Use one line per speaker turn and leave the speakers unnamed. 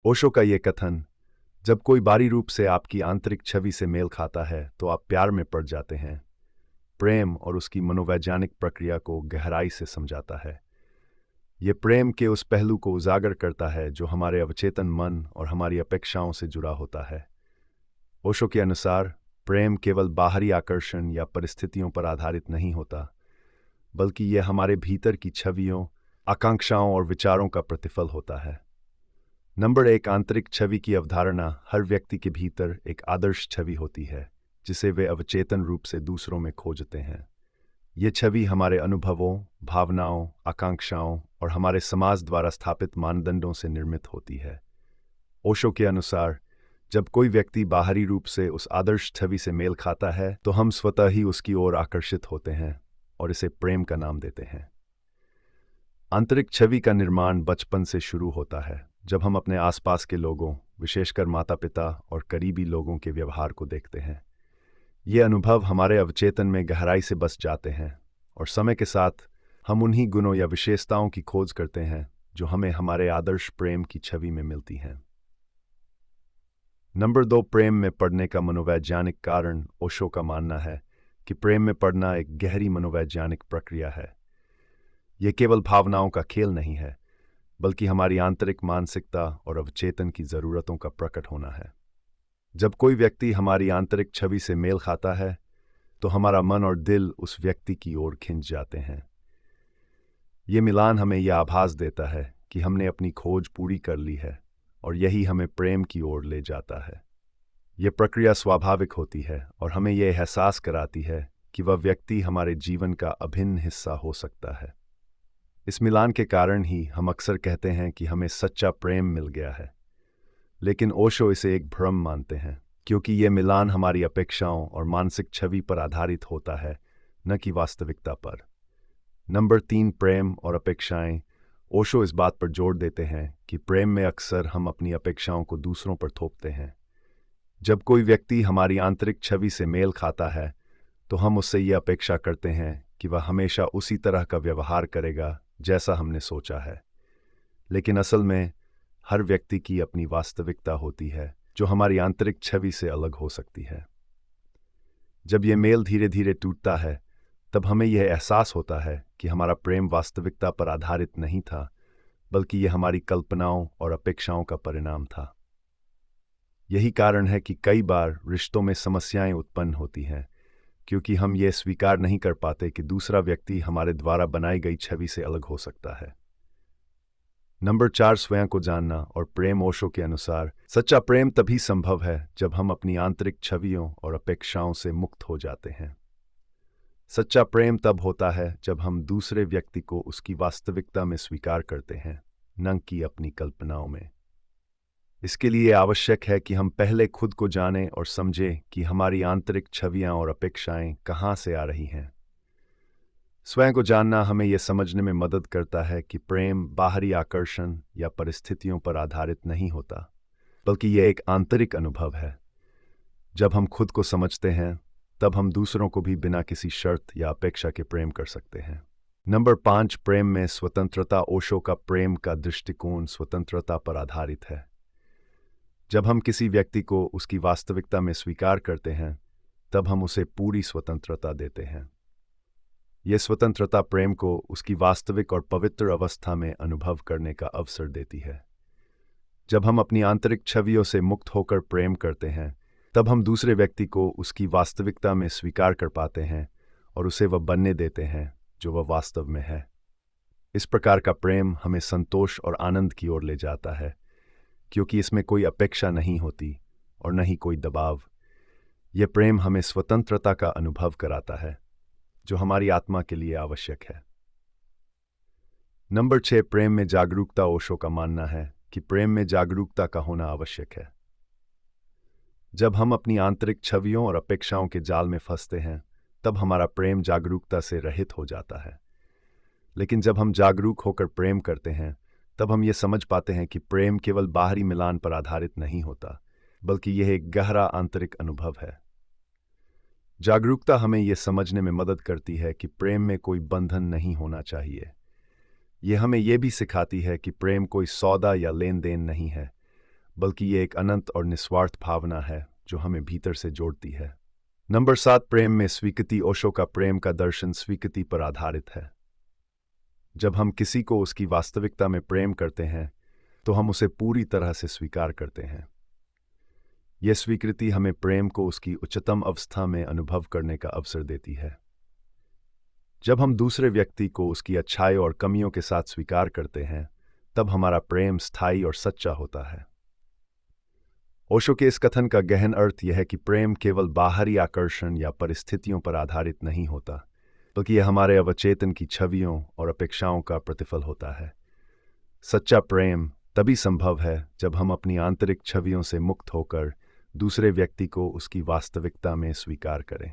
ओशो का ये कथन, जब कोई बाहरी रूप से आपकी आंतरिक छवि से मेल खाता है तो आप प्यार में पड़ जाते हैं, प्रेम और उसकी मनोवैज्ञानिक प्रक्रिया को गहराई से समझाता है। ये प्रेम के उस पहलू को उजागर करता है जो हमारे अवचेतन मन और हमारी अपेक्षाओं से जुड़ा होता है। ओशो के अनुसार प्रेम केवल बाहरी आकर्षण या परिस्थितियों पर आधारित नहीं होता, बल्कि यह हमारे भीतर की छवियों, आकांक्षाओं और विचारों का प्रतिफल होता है। नंबर 1, आंतरिक छवि की अवधारणा। हर व्यक्ति के भीतर एक आदर्श छवि होती है जिसे वे अवचेतन रूप से दूसरों में खोजते हैं। ये छवि हमारे अनुभवों, भावनाओं, आकांक्षाओं और हमारे समाज द्वारा स्थापित मानदंडों से निर्मित होती है। ओशो के अनुसार जब कोई व्यक्ति बाहरी रूप से उस आदर्श छवि से मेल खाता है तो हम स्वतः ही उसकी ओर आकर्षित होते हैं और इसे प्रेम का नाम देते हैं। आंतरिक छवि का निर्माण बचपन से शुरू होता है, जब हम अपने आसपास के लोगों, विशेषकर माता पिता और करीबी लोगों के व्यवहार को देखते हैं। ये अनुभव हमारे अवचेतन में गहराई से बस जाते हैं और समय के साथ हम उन्हीं गुणों या विशेषताओं की खोज करते हैं जो हमें हमारे आदर्श प्रेम की छवि में मिलती हैं। नंबर 2, प्रेम में पड़ने का मनोवैज्ञानिक कारण। ओशो का मानना है कि प्रेम में पड़ना एक गहरी मनोवैज्ञानिक प्रक्रिया है। यह केवल भावनाओं का खेल नहीं है, बल्कि हमारी आंतरिक मानसिकता और अवचेतन की ज़रूरतों का प्रकट होना है। जब कोई व्यक्ति हमारी आंतरिक छवि से मेल खाता है तो हमारा मन और दिल उस व्यक्ति की ओर खिंच जाते हैं। ये मिलान हमें यह आभास देता है कि हमने अपनी खोज पूरी कर ली है और यही हमें प्रेम की ओर ले जाता है। यह प्रक्रिया स्वाभाविक होती है और हमें यह एहसास कराती है कि वह व्यक्ति हमारे जीवन का अभिन्न हिस्सा हो सकता है। इस मिलान के कारण ही हम अक्सर कहते हैं कि हमें सच्चा प्रेम मिल गया है, लेकिन ओशो इसे एक भ्रम मानते हैं, क्योंकि यह मिलान हमारी अपेक्षाओं और मानसिक छवि पर आधारित होता है, न कि वास्तविकता पर। नंबर 3, प्रेम और अपेक्षाएं। ओशो इस बात पर जोर देते हैं कि प्रेम में अक्सर हम अपनी अपेक्षाओं को दूसरों पर थोपते हैं। जब कोई व्यक्ति हमारी आंतरिक छवि से मेल खाता है तो हम उससे ये अपेक्षा करते हैं कि वह हमेशा उसी तरह का व्यवहार करेगा जैसा हमने सोचा है। लेकिन असल में हर व्यक्ति की अपनी वास्तविकता होती है जो हमारी आंतरिक छवि से अलग हो सकती है। जब यह मेल धीरे धीरे टूटता है तब हमें यह एहसास होता है कि हमारा प्रेम वास्तविकता पर आधारित नहीं था, बल्कि यह हमारी कल्पनाओं और अपेक्षाओं का परिणाम था। यही कारण है कि कई बार रिश्तों में समस्याएं उत्पन्न होती हैं, क्योंकि हम ये स्वीकार नहीं कर पाते कि दूसरा व्यक्ति हमारे द्वारा बनाई गई छवि से अलग हो सकता है। नंबर 4, स्वयं को जानना और प्रेम। ओशो के अनुसार सच्चा प्रेम तभी संभव है जब हम अपनी आंतरिक छवियों और अपेक्षाओं से मुक्त हो जाते हैं। सच्चा प्रेम तब होता है जब हम दूसरे व्यक्ति को उसकी वास्तविकता में स्वीकार करते हैं, न कि अपनी कल्पनाओं में। इसके लिए आवश्यक है कि हम पहले खुद को जानें और समझें कि हमारी आंतरिक छवियां और अपेक्षाएं कहां से आ रही हैं। स्वयं को जानना हमें यह समझने में मदद करता है कि प्रेम बाहरी आकर्षण या परिस्थितियों पर आधारित नहीं होता, बल्कि यह एक आंतरिक अनुभव है। जब हम खुद को समझते हैं तब हम दूसरों को भी बिना किसी शर्त या अपेक्षा के प्रेम कर सकते हैं। नंबर 5, प्रेम में स्वतंत्रता। ओशो का प्रेम का दृष्टिकोण स्वतंत्रता पर आधारित है। जब हम किसी व्यक्ति को उसकी वास्तविकता में स्वीकार करते हैं तब हम उसे पूरी स्वतंत्रता देते हैं। यह स्वतंत्रता प्रेम को उसकी वास्तविक और पवित्र अवस्था में अनुभव करने का अवसर देती है। जब हम अपनी आंतरिक छवियों से मुक्त होकर प्रेम करते हैं तब हम दूसरे व्यक्ति को उसकी वास्तविकता में स्वीकार कर पाते हैं और उसे वह बनने देते हैं जो वह वास्तव में है। इस प्रकार का प्रेम हमें संतोष और आनंद की ओर ले जाता है, क्योंकि इसमें कोई अपेक्षा नहीं होती और न ही कोई दबाव। यह प्रेम हमें स्वतंत्रता का अनुभव कराता है जो हमारी आत्मा के लिए आवश्यक है। नंबर 6, प्रेम में जागरूकता। ओशो का मानना है कि प्रेम में जागरूकता का होना आवश्यक है। जब हम अपनी आंतरिक छवियों और अपेक्षाओं के जाल में फंसते हैं तब हमारा प्रेम जागरूकता से रहित हो जाता है। लेकिन जब हम जागरूक होकर प्रेम करते हैं तब हम ये समझ पाते हैं कि प्रेम केवल बाहरी मिलान पर आधारित नहीं होता, बल्कि यह एक गहरा आंतरिक अनुभव है। जागरूकता हमें यह समझने में मदद करती है कि प्रेम में कोई बंधन नहीं होना चाहिए। यह हमें यह भी सिखाती है कि प्रेम कोई सौदा या लेन देन नहीं है, बल्कि ये एक अनंत और निस्वार्थ भावना है जो हमें भीतर से जोड़ती है। नंबर 7, प्रेम में स्वीकृति। ओशो का प्रेम का दर्शन स्वीकृति पर आधारित है। जब हम किसी को उसकी वास्तविकता में प्रेम करते हैं तो हम उसे पूरी तरह से स्वीकार करते हैं। यह स्वीकृति हमें प्रेम को उसकी उच्चतम अवस्था में अनुभव करने का अवसर देती है। जब हम दूसरे व्यक्ति को उसकी अच्छाई और कमियों के साथ स्वीकार करते हैं तब हमारा प्रेम स्थायी और सच्चा होता है। ओशो के इस कथन का गहन अर्थ यह है कि प्रेम केवल बाहरी आकर्षण या परिस्थितियों पर आधारित नहीं होता, बल्कि यह हमारे अवचेतन की छवियों और अपेक्षाओं का प्रतिफल होता है। सच्चा प्रेम तभी संभव है जब हम अपनी आंतरिक छवियों से मुक्त होकर दूसरे व्यक्ति को उसकी वास्तविकता में स्वीकार करें।